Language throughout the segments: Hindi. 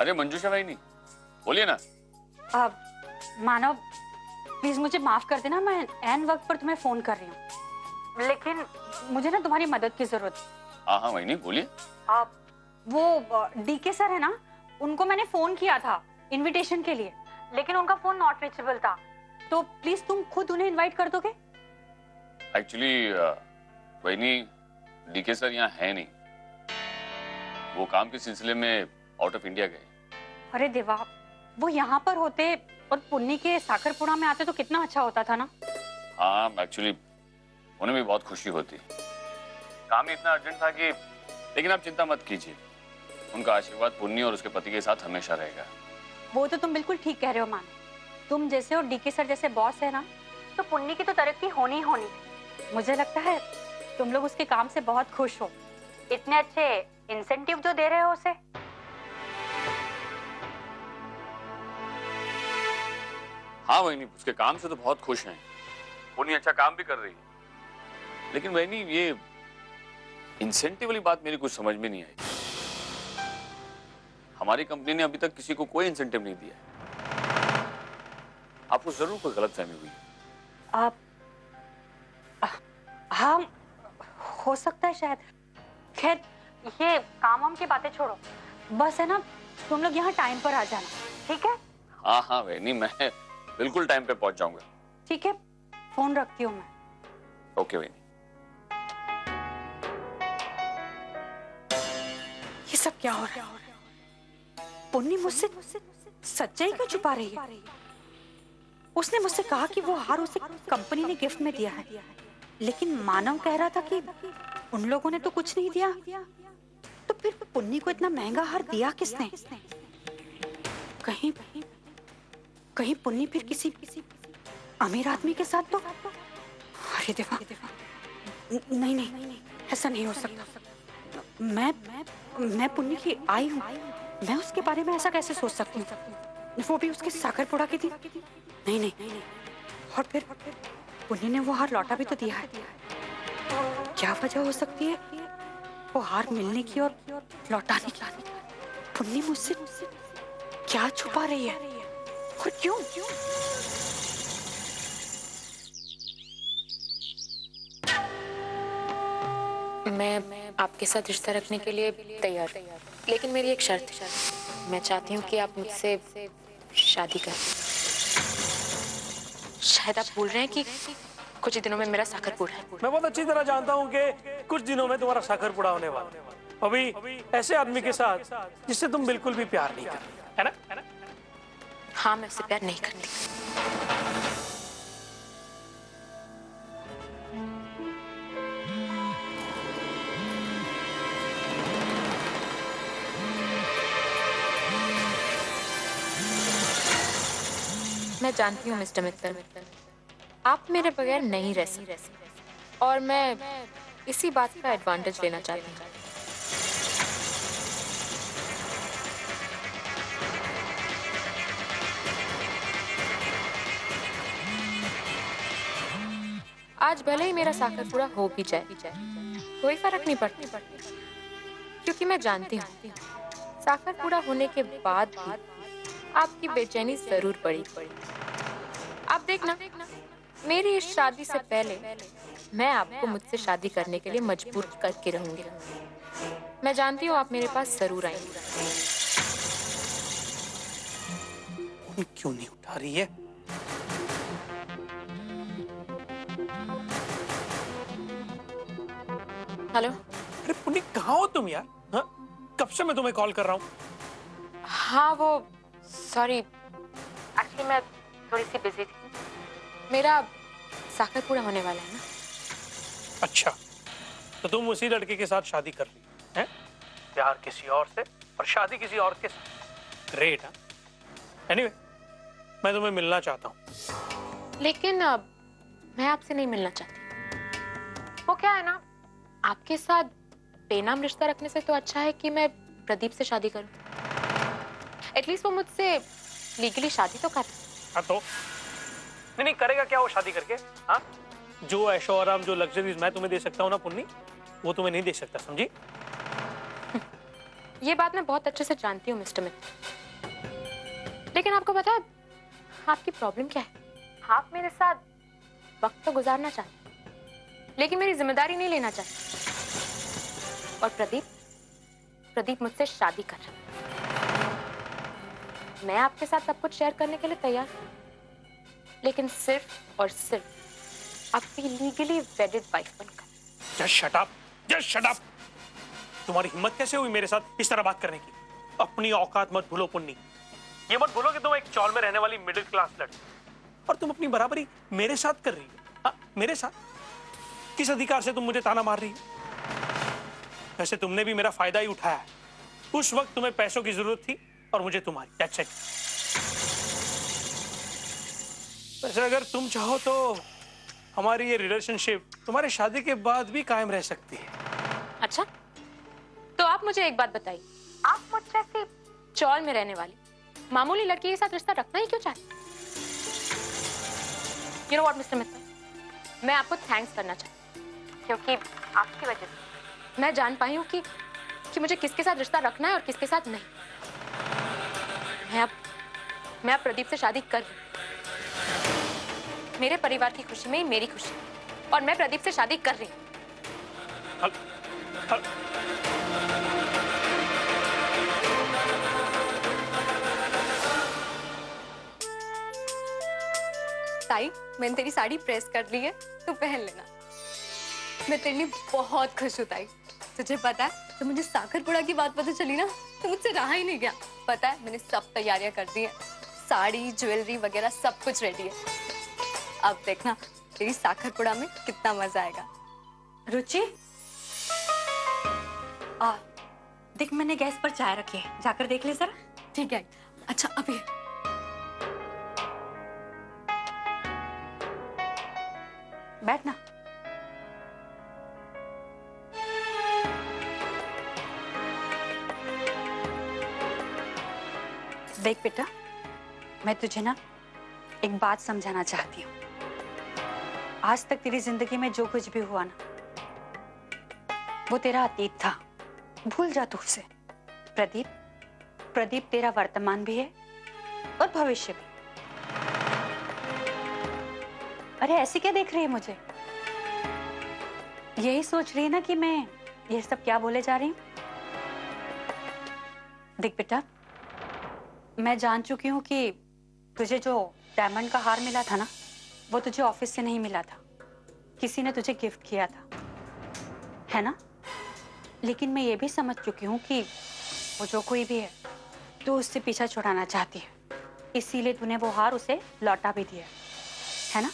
अरे मंजूषा भाई नहीं, बोलिए ना। मानव, प्लीज मुझे माफ कर देना, मैं एन वक्त पर तुम्हें फोन कर रही हूँ, लेकिन मुझे ना तुम्हारी मदद की जरूरत है। हाँ हाँ वही, बोलिए। वो डीके सर है ना, उनको मैंने फोन किया था इनविटेशन के लिए, लेकिन उनका फोन नॉट रीचेबल था, तो प्लीज तुम खुद उन्हें इनवाइट कर दोगे? एक्चुअली वही डीके सर यहाँ है नहीं, वो काम के सिलसिले में आउट ऑफ इंडिया गए। अरे देवा, वो यहाँ पर होते और पुन्नी के साकरपुरा में आते तो कितना अच्छा होता था ना। हाँ एक्चुअली उन्हें भी बहुत खुशी होती। काम ही इतना अर्जेंट था कि, लेकिन आप चिंता मत कीजिए, उनका आशीर्वाद पुन्नी और उसके पति के साथ हमेशा रहेगा। वो तो तुम बिल्कुल ठीक कह रहे हो मानो, तुम जैसे और डीके सर जैसे बॉस है ना, तो पुन्नी की तो तरक्की होनी ही होनी। मुझे लगता है तुम लोग उसके काम से बहुत खुश हो, इतने अच्छे इंसेंटिव जो दे रहे हो उसे। हाँ वही उसके काम से तो बहुत खुश हैं, पुन्नी अच्छा काम भी कर रही है, लेकिन वही ये इंसेंटिव वाली बात मेरी कुछ समझ में नहीं आई। हमारी कंपनी ने अभी तक किसी को कोई इंसेंटिव नहीं दिया है। आपको जरूर कोई गलतफहमी हुई है। हाँ हो सकता है शायद। खैर ये काम वाम की बातें छोड़ो, बस है ना तुम लोग यहाँ टाइम पर आ जाना, ठीक है? हाँ हाँ वही मैं बिल्कुल टाइम पे पहुंच जाऊंगा। ठीक है, फोन रखती हूँ मैं। ओके वही। ये सब क्या हो रहा है? पुन्नी मुझसे सच्चाई क्यों छुपा रही है? उसने मुझसे कहा कि वो हार उसे कंपनी ने गिफ्ट में दिया है, लेकिन मानव कह रहा था कि उन लोगों ने तो कुछ नहीं दिया, तो फिर पुन्नी को इतना महंगा हार दिया किसने? कहीं कहीं पुन्नी फिर किसी अमीर आदमी के साथ तो? अरे देवा, नहीं नहीं, ऐसा नहीं हो सकता। मैं पुन्नी की आई हूँ, मैं उसके बारे में ऐसा कैसे सोच सकती हूँ, वो भी उसके साकरपुड़ा के दिन? नहीं, और फिर पुन्नी ने वो हार लौटा भी तो दिया है। क्या वजह हो सकती है वो हार मिलने की और लौटाने की? पुन्नी मुझसे क्या छुपा रही है और क्यों? मैं आपके साथ रिश्ता रखने के लिए तैयार, लेकिन मेरी एक शर्त है। मैं चाहती हूँ कि आप मुझसे शादी करें। शायद आप भूल रहे हैं कि कुछ ही दिनों में मेरा साकरपुड़ा है। मैं बहुत अच्छी तरह जानता हूँ कि कुछ दिनों में तुम्हारा साकरपुड़ा होने वाला है, अभी ऐसे आदमी के साथ जिससे तुम बिल्कुल भी प्यार नहीं करती, है ना? हाँ, मैं उससे प्यार नहीं करती। मैं जानती हूँ मिस्टर मित्तल, आप मेरे बगैर नहीं रह सकते, और मैं इसी बात का एडवांटेज लेना चाहती हूँ। आज भले ही मेरा साकरपुड़ा हो भी जाए, कोई फर्क नहीं पड़ता, क्योंकि मैं जानती हूँ साकरपुड़ा होने के बाद भी आपकी बेचैनी जरूर पड़ेगी। आप देखना, मेरी इस शादी से पहले मैं आपको मुझसे शादी करने के लिए मजबूर करके रहूंगी। मैं जानती हूँ आप मेरे पास जरूर आएंगे। क्यों नहीं उठा रही है? हेलो। अरे पुन्नी, कहाँ हो तुम यार? हाँ, कब से मैं तुम्हें कॉल कर रहा हूँ। हाँ वो सॉरी, एक्चुअली मैं थोड़ी सी बिजी थी। मेरा साकरपुड़ा होने वाला है ना। अच्छा, तो तुम उसी लड़के के साथ शादी कर ली है? प्यार किसी और से और शादी किसी और के साथ। ग्रेट। हाँ, एनीवे, मैं तुम्हें मिलना चाहता हूँ। लेकिन मैं आपसे नहीं मिलना चाहती। वो क्या है ना, आपके साथ बेनाम रिश्ता रखने से तो अच्छा है कि मैं प्रदीप से शादी करूं। एटलीस्ट वो मुझसे लीगली शादी तो कर। हाँ तो नहीं करेगा क्या वो शादी करके? हाँ, जो ऐशो आराम, जो लग्जरीज मैं तुम्हें दे सकता हूँ ना पुन्नी, वो तुम्हें नहीं दे सकता, समझी? ये बात मैं बहुत अच्छे से जानती हूँ मिस्टर मित्तल। लेकिन आपको पता है आपकी प्रॉब्लम क्या है? आप मेरे साथ वक्त तो गुजारना चाहते हैं, लेकिन मेरी जिम्मेदारी नहीं लेना चाहते। और प्रदीप मुझसे शादी कर रहा है। मैं आपके साथ सब कुछ शेयर करने के लिए तैयार हूँ, लेकिन सिर्फ और सिर्फ आपकी लीगली वेडेड वाइफ बनकर। Just shut up, just shut up. तुम्हारी हिम्मत कैसे हुई मेरे साथ इस तरह बात करने की? अपनी औकात मत भूलो पुन्नी। ये मत भूलो कि तुम एक चौल में रहने वाली मिडिल क्लास लड़की, और तुम अपनी बराबरी मेरे साथ कर रही हो। मेरे साथ? किस अधिकार से तुम मुझे ताना मार रही हो? वैसे तुमने भी मेरा फायदा ही उठाया है। उस वक्त तुम्हें पैसों की जरूरत थी और मुझे तुम्हारी। That's it. वैसे अगर तुम चाहो तो हमारी ये रिलेशनशिप तुम्हारी शादी के बाद भी कायम रह सकती है। अच्छा, तो आप मुझे एक बात बताइए, आप मुझसे ऐसी चौल में रहने वाली मामूली लड़की के साथ रिश्ता रखना ही क्यों चाहते? You know what mister Mittal, मैं आपको थैंक्स करना चाहती हूँ, क्योंकि आपकी वजह से मैं जान पाई हूँ कि मुझे किसके साथ रिश्ता रखना है और किसके साथ नहीं। मैं अब प्रदीप से शादी कर रही हूँ। मेरे परिवार की खुशी में ही मेरी खुशी, और मैं प्रदीप से शादी कर रही हूँ। ताई, मैंने तेरी साड़ी प्रेस कर ली है, तू पहन लेना। मैं तेरे लिए बहुत खुश हूँ ताई। तुझे पता है, तो मुझे साखरपुड़ा की बात पता चली ना, तो मुझसे रहा ही नहीं गया। पता है, मैंने सब तैयारियां कर दी हैं, साड़ी, ज्वेलरी वगैरह सब कुछ रेडी है। अब देखना तेरी साखरपुड़ा में कितना मजा आएगा। रुचि, देख मैंने गैस पर चाय रखी है, जाकर देख ले जरा। ठीक है। अच्छा अभी बैठना। देख बेटा, मैं तुझे ना एक बात समझाना चाहती हूँ। आज तक तेरी जिंदगी में जो कुछ भी हुआ ना, वो तेरा अतीत था, भूल जा तू उसे। प्रदीप तेरा वर्तमान भी है और भविष्य भी। अरे ऐसे क्या देख रही है मुझे? यही सोच रही है ना कि मैं ये सब क्या बोले जा रही हूँ? देख बेटा, मैं जान चुकी हूँ कि तुझे जो डायमंड का हार मिला था ना, वो तुझे ऑफिस से नहीं मिला था, किसी ने तुझे गिफ्ट किया था, है ना? लेकिन मैं ये भी समझ चुकी हूँ कि वो जो कोई भी है, तू उससे पीछा छुड़ाना चाहती है, इसीलिए तूने वो हार उसे लौटा भी दिया, है ना?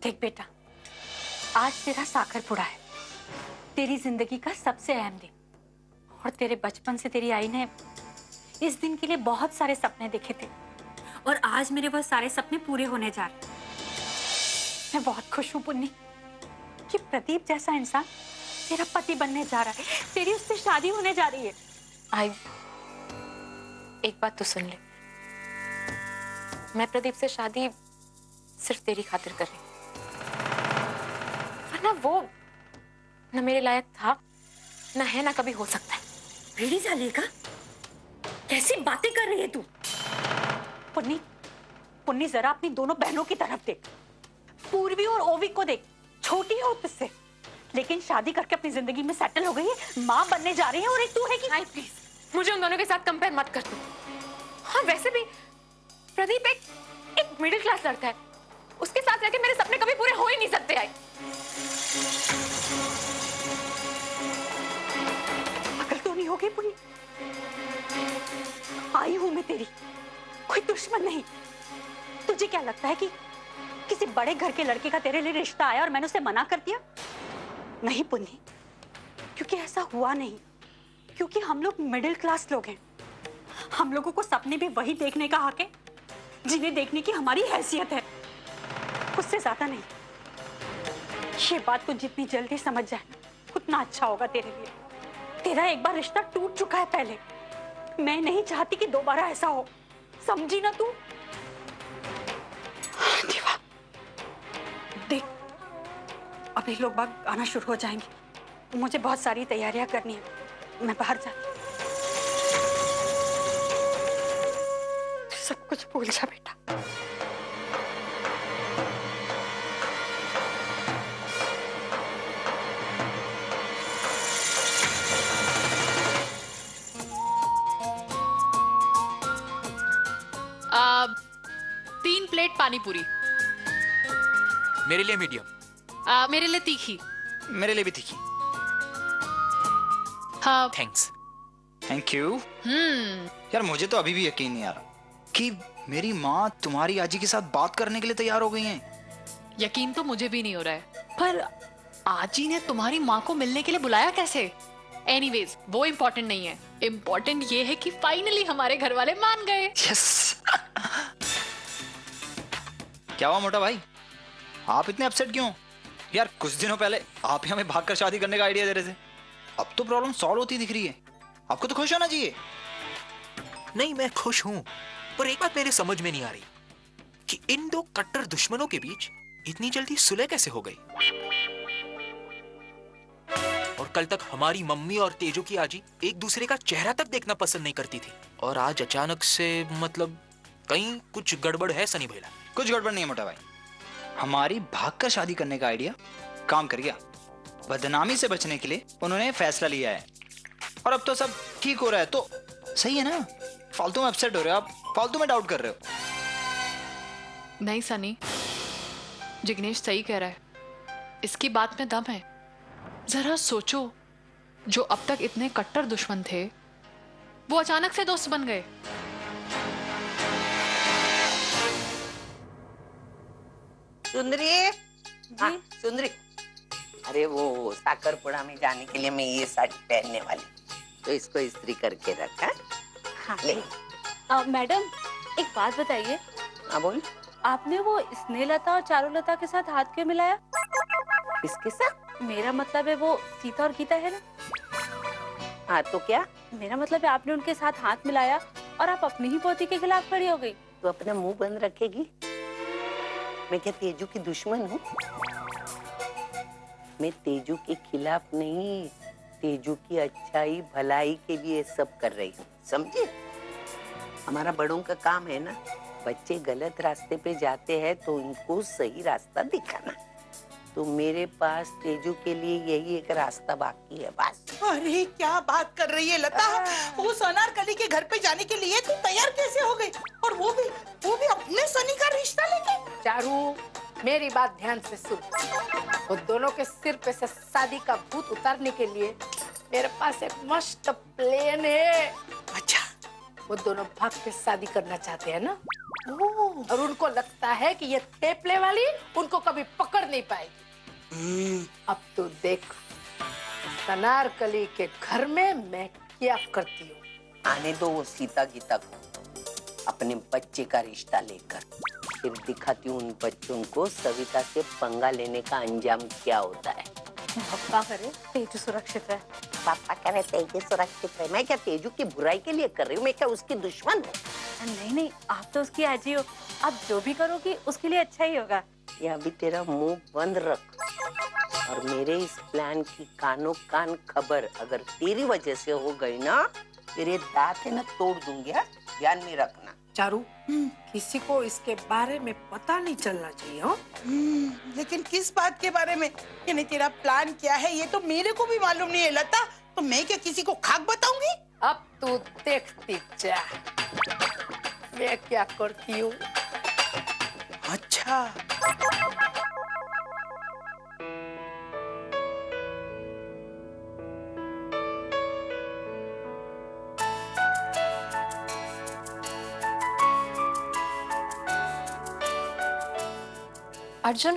देख बेटा, आज तेरा साखरपुड़ा है, तेरी जिंदगी का सबसे अहम दिन, और तेरे बचपन से तेरी आई ने इस दिन के लिए बहुत सारे सपने देखे थे, और आज मेरे वो सारे सपने पूरे होने जा रहे। मैं बहुत खुश हूँ पुन्नी कि प्रदीप जैसा इंसान तेरा पति बनने जा रहा है, तेरी उससे शादी होने जा रही है। आई, एक बात तो सुन ले, मैं प्रदीप से शादी सिर्फ तेरी खातिर कर रही हूँ, वरना वो न मेरे लायक था, न है, न कभी हो सकता है। भेड़ी जाली का कैसी बातें कर रही है तू? पुन्नी जरा अपनी दोनों बहनों की तरफ देख, पूर्वी और ओवी को देख, छोटी है तुझसे, लेकिन शादी करके अपनी जिंदगी में सेटल हो गई है, माँ बनने जा रही है, और एक तू है कि आई प्लीज, मुझे उन दोनों के साथ कंपेयर मत कर तू। हाँ वैसे भी प्रदीप एक मिडिल क्लास लड़का है, उसके साथ रहकर मेरे सपने कभी पूरे हो ही नहीं सकते। आई, अकल तो नहीं होगी पुन्नी? आई हूं मैं तेरी, कोई दुश्मन नहीं। तुझे क्या लगता है कि किसी बड़े घर के लड़के का तेरे लिए रिश्ता आया और मैंने उसे मना कर दिया? नहीं पुन्नी, क्योंकि ऐसा हुआ नहीं, क्योंकि हम लोग मिडिल क्लास लोग हैं। हम लोगों को सपने भी वही देखने का हक है जिन्हें देखने की हमारी हैसियत है, उससे ज्यादा नहीं। ये बात को जितनी जल्दी समझ जाए उतना अच्छा होगा तेरे लिए। तेरा एक बार रिश्ता टूट चुका है पहले, मैं नहीं चाहती कि दोबारा ऐसा हो, समझी ना तू? देख, अभी लोग बाग आना शुरू हो जाएंगे, मुझे बहुत सारी तैयारियां करनी है, मैं बाहर जाती हूँ। सब कुछ भूल जा बेटा। आ, 3 प्लेट पानी पूरी। मेरे लिए मीडियम। मेरे लिए तीखी। मेरे लिए भी तीखी। हाँ। थैंक्स। Thank you. यार मुझे तो अभी भी यकीन नहीं आ रहा कि मेरी माँ तुम्हारी आजी के साथ बात करने के लिए तैयार हो गई हैं। यकीन तो मुझे भी नहीं हो रहा है, पर आजी ने तुम्हारी माँ को मिलने के लिए बुलाया कैसे? एनीवेज, वो इम्पोर्टेंट नहीं है। इम्पोर्टेंट ये है कि फाइनली हमारे घर वाले मान गए। यस। क्या हुआ मोटा भाई, आप इतने अपसेट क्यों? यार कुछ दिनों पहले आप ही हमें भागकर शादी करने का आइडिया दे रहे थे, अब तो प्रॉब्लम सॉल्व होती दिख रही है। आपको तो खुश होना चाहिए। नहीं, मैं खुश हूं, पर एक बात मेरे समझ में नहीं आ रही कि इन दो कट्टर दुश्मनों के बीच इतनी जल्दी सुलह कैसे हो गई। और कल तक हमारी मम्मी और तेजू की आजी एक दूसरे का चेहरा तक देखना पसंद नहीं करती थी, और आज अचानक से मतलब कहीं कुछ गड़बड़ है सनी भैया। कुछ गड़बड़ नहीं है मोटा भाई, हमारी भागकर शादी करने का आइडिया काम कर गया। बदनामी से बचने के लिए उन्होंने फैसला लिया है, और अब तो सब ठीक हो रहा है, तो सही है ना? फालतू में अपसेट हो रहे हो आप, फालतू में डाउट कर रहे हो। नहीं सनी, जिग्नेश सही कह रहा है, इसकी बात में दम है। जरा सोचो, जो अब तक इतने कट्टर दुश्मन थे वो अचानक से दोस्त बन गए। सुंदरी जी। सुंदरी, अरे वो साकरपुड़ा में जाने के लिए मैं ये साड़ी पहनने वाली, तो इसको इस्त्री करके रखा। हाँ ले। मैडम एक बात बताइए, हाँ बोल। आपने वो स्नेहलता और चारुलता के साथ हाथ क्यों मिलाया? किसके साथ? मेरा मतलब है वो सीता और गीता है ना। हाँ तो क्या? मेरा मतलब है आपने उनके साथ हाथ मिलाया और आप अपनी ही पोती के खिलाफ खड़ी हो गई। तो अपना मुंह बंद रखेगी? मैं क्या तेजू की दुश्मन हूँ? मैं तेजू के खिलाफ नहीं, तेजू की अच्छाई भलाई के लिए सब कर रही हूँ, समझे? हमारा बड़ों का काम है ना, बच्चे गलत रास्ते पे जाते हैं तो उनको सही रास्ता दिखाना। तो मेरे पास तेजू के लिए यही एक रास्ता बाकी है बस। अरे क्या बात कर रही है लता, उस अनारकली के घर पे जाने के लिए तू तैयार कैसे हो गई? और वो भी अपने सनी का रिश्ता लेके? चारू, मेरी बात ध्यान से सुन। वो दोनों के सिर पे से शादी का भूत उतारने के लिए मेरे पास एक मस्त प्लान है। अच्छा, वो दोनों भाग के शादी करना चाहते हैं ना, और उनको लगता है कि ये थेपले वाली उनको कभी पकड़ नहीं पाएगी। अब तो देख अनारकली के घर में मैं क्या करती हूँ। आने दो वो सीता गीता को अपने बच्चे का रिश्ता लेकर, फिर दिखाती हूँ उन बच्चों को सविता से पंगा लेने का अंजाम क्या होता है। पापा करे तेजू सुरक्षित रहे। पापा कह रहे तेजू सुरक्षित रहे, मैं क्या तेजू की बुराई के लिए कर रही हूँ? मैं क्या उसकी दुश्मन हूँ? नहीं, आप तो उसकी आजी हो, आप जो भी करोगी उसके लिए अच्छा ही होगा। या अभी तेरा मुंह बंद रख, और मेरे इस प्लान की कानों कान खबर अगर तेरी वजह से हो गई ना, तेरे दांत है ना तोड़ दूंगी, ध्यान में रखना। चारू, किसी को इसके बारे में पता नहीं चलना चाहिए। हो? लेकिन किस बात के बारे में? यानी तेरा प्लान क्या है ये तो मेरे को भी मालूम नहीं है लता, तो मैं क्या किसी को खाक बताऊंगी? अब तू देखती जा मैं क्या करती हूँ। अच्छा, अर्जुन,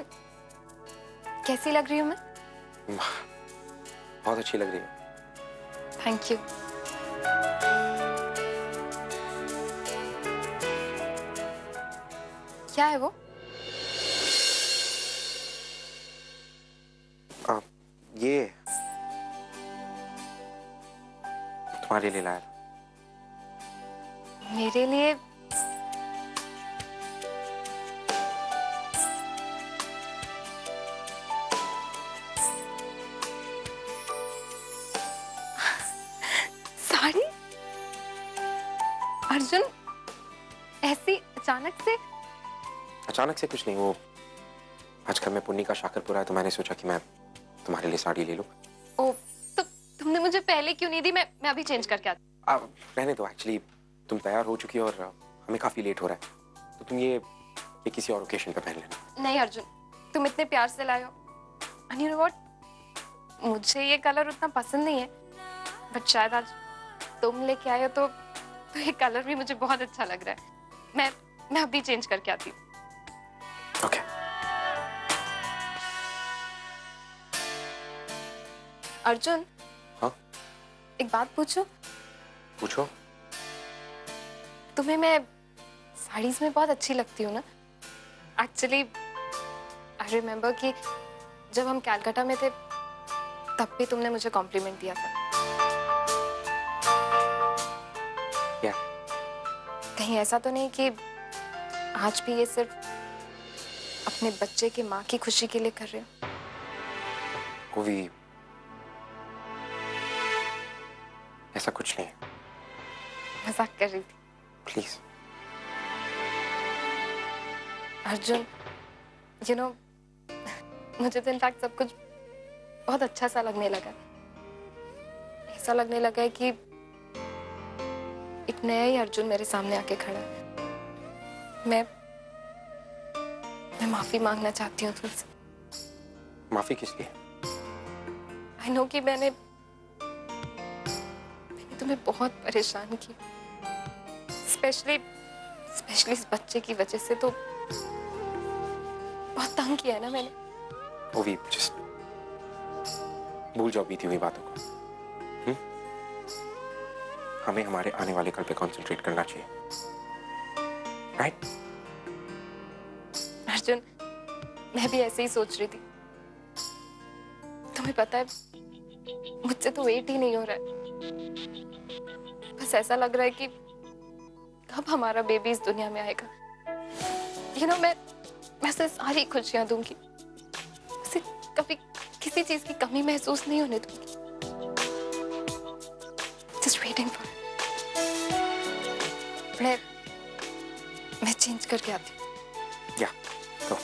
कैसी लग रही हूँ मैं? बहुत अच्छी लग रही है। Thank you. क्या है वो? ये तुम्हारे लिए लाया। मेरे लिए? अर्जुन, ऐसी अचानक से कुछ नहीं, वो आज घर में पुन्नी का शाकरपुरा है तो मैंने सोचा कि मैं तुम्हारे लिए साड़ी ले लूं। ओ, तो तुमने मुझे पहले क्यों नहीं दी? मैं अभी चेंज करके आती। रहने दो, एक्चुअली तुम तैयार हो चुकी हो और हमें काफी लेट हो रहा है, तो तुम ये किसी और ओकेशन पे पहन लेना। नहीं अर्जुन, तुम इतने प्यार से लाए हो। And you know what? मुझे ये कलर उतना पसंद नहीं है, बट शायद आज तुम लेके आए हो तो ये कलर भी मुझे बहुत अच्छा लग रहा है। मैं अभी चेंज करके आती हूँ। ओके। अर्जुन। हाँ? एक बात पूछूं? पूछो। तुम्हें मैं साड़ीज में बहुत अच्छी लगती हूँ ना? एक्चुअली आई रिमेम्बर कि जब हम कैलकाटा में थे तब भी तुमने मुझे कॉम्प्लीमेंट दिया था। क्या? कहीं ऐसा तो नहीं कि आज भी ये सिर्फ अपने बच्चे की माँ की खुशी के लिए कर रहे हो? कोई ऐसा कुछ नहीं, मजाक कर रही थी। प्लीज। अर्जुन, you know, मुझे तो इनफैक्ट सब कुछ बहुत अच्छा सा लगने लगा। ऐसा लगने लगा है कि एक नया ही अर्जुन मेरे सामने आके खड़ा है। मैं माफी मांगना चाहती हूँ तुमसे। माफी किस लिए? आई नो कि मैंने तुम्हें बहुत परेशान किया, स्पेशली इस बच्चे की वजह से तो बहुत तंग किया है ना मैंने। ओवी, जस्ट भूल जाओ बीती हुई बातों को। हमें हमारे आने वाले कल पे कंसंट्रेट करना चाहिए, राइट? अर्जुन, मैं भी ऐसे ही सोच रही थी। तुम्हें पता है मुझसे तो वेट ही नहीं हो रहा है। बस ऐसा लग रहा है कि कब हमारा बेबी इस दुनिया में आएगा। यू नो, मैं उसे सारी खुशियां दूंगी, उसे कभी किसी चीज की कमी महसूस नहीं होने दूंगी। Just waiting for it. मैं चेंज करके आती हूँ। या, go.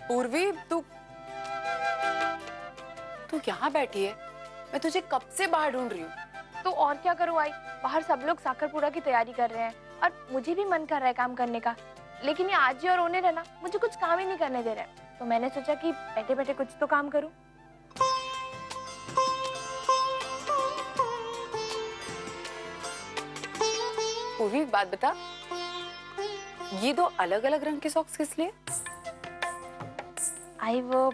पूर्वी, तू यहाँ बैठी है? मैं तुझे कब से बाहर ढूंढ रही हूँ। तो और क्या करूँ आई, बाहर सब लोग साकरपुरा की तैयारी कर रहे हैं और मुझे भी मन कर रहा है काम करने का, लेकिन ये आज ही और ओनर है ना, मुझे कुछ काम ही नहीं करने दे रहा है। तो मैंने सोचा कि बैठे बैठे कुछ तो काम करूँ। पूर्वी, एक बात बता, ये दो अलग अलग रंग के सॉक्स किस लिए? आई वो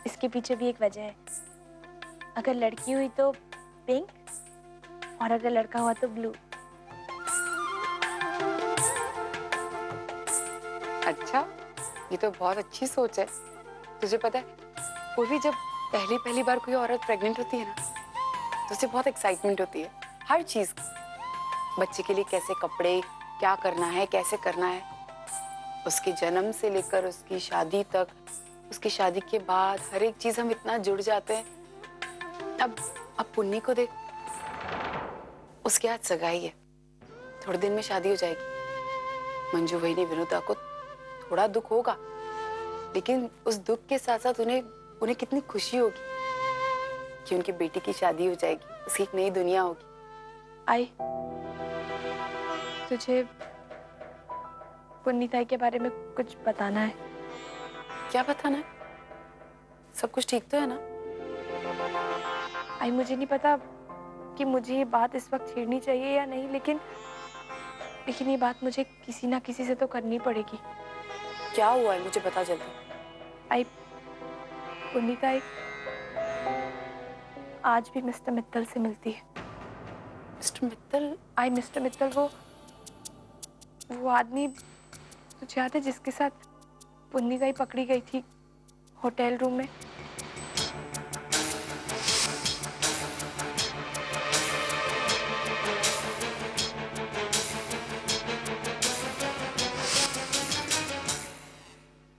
इसके पीछे भी एक वजह है। अगर लड़की हुई तो पिंक और अगर लड़का हुआ तो ब्लू। अच्छा, ये तो बहुत अच्छी सोच है। तुझे पता है पूर्वी, जब पहली बार कोई औरत प्रेग्नेंट होती है ना तो उसे बहुत एक्साइटमेंट होती है हर चीज की। बच्चे के लिए कैसे कपड़े, क्या करना है, कैसे करना है, उसके जन्म से लेकर उसकी शादी तक, उसकी शादी के बाद हर एक चीज हम इतना जुड़ जाते हैं। अब पुन्नी को देख, उसके आज सगाई है, थोड़े दिन में शादी हो जाएगी। मंजू भाई ने विनोदा को थोड़ा दुख होगा, लेकिन उस दुख के साथ साथ उन्हें कितनी खुशी होगी कि उनकी बेटी की शादी हो जाएगी, उसकी एक नई दुनिया होगी। आई, तुझे पुन्नी ताई के बारे में कुछ बताना है। क्या बताना है? सब कुछ ठीक तो है ना? आई, मुझे नहीं पता कि मुझे ये बात इस वक्त छेड़नी चाहिए या नहीं, लेकिन ये बात मुझे किसी ना किसी से तो करनी पड़ेगी। क्या हुआ है, मुझे बता जल्दी। आई, पुन्नी ताई आज भी मिस्टर मित्तल से मिलती है। मिस्टर मित्तल? आई, मिस्टर मित्तल वो आदमी तुझे याद है जिसके साथ पुन्नी ताई पकड़ी गई थी होटल रूम में?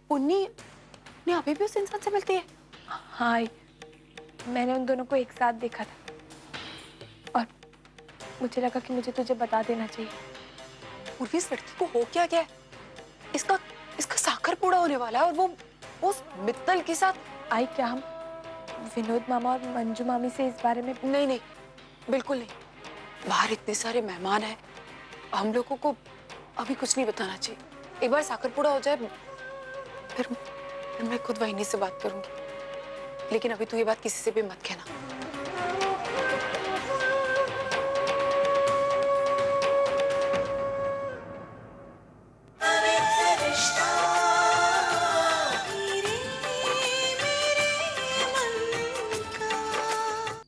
पुन्नी अभी भी उस इंसान से मिलती है? हाँ, मैंने उन दोनों को एक साथ देखा था और मुझे लगा कि मुझे तुझे बता देना चाहिए। उर्वी, इस लड़की को हो क्या गया है? इसका इसका साखर पूरा होने वाला है और वो उस मित्तल के साथ। आई क्या हम विनोद मामा और मंजू मामी से इस बारे में? नहीं नहीं, बिल्कुल नहीं। बाहर इतने सारे मेहमान हैं, हम लोगों को अभी कुछ नहीं बताना चाहिए। एक बार साखर पूरा हो जाए फिर मैं खुद वहीनी से बात करूंगी। लेकिन अभी तू ये बात किसी से भी मत कहना।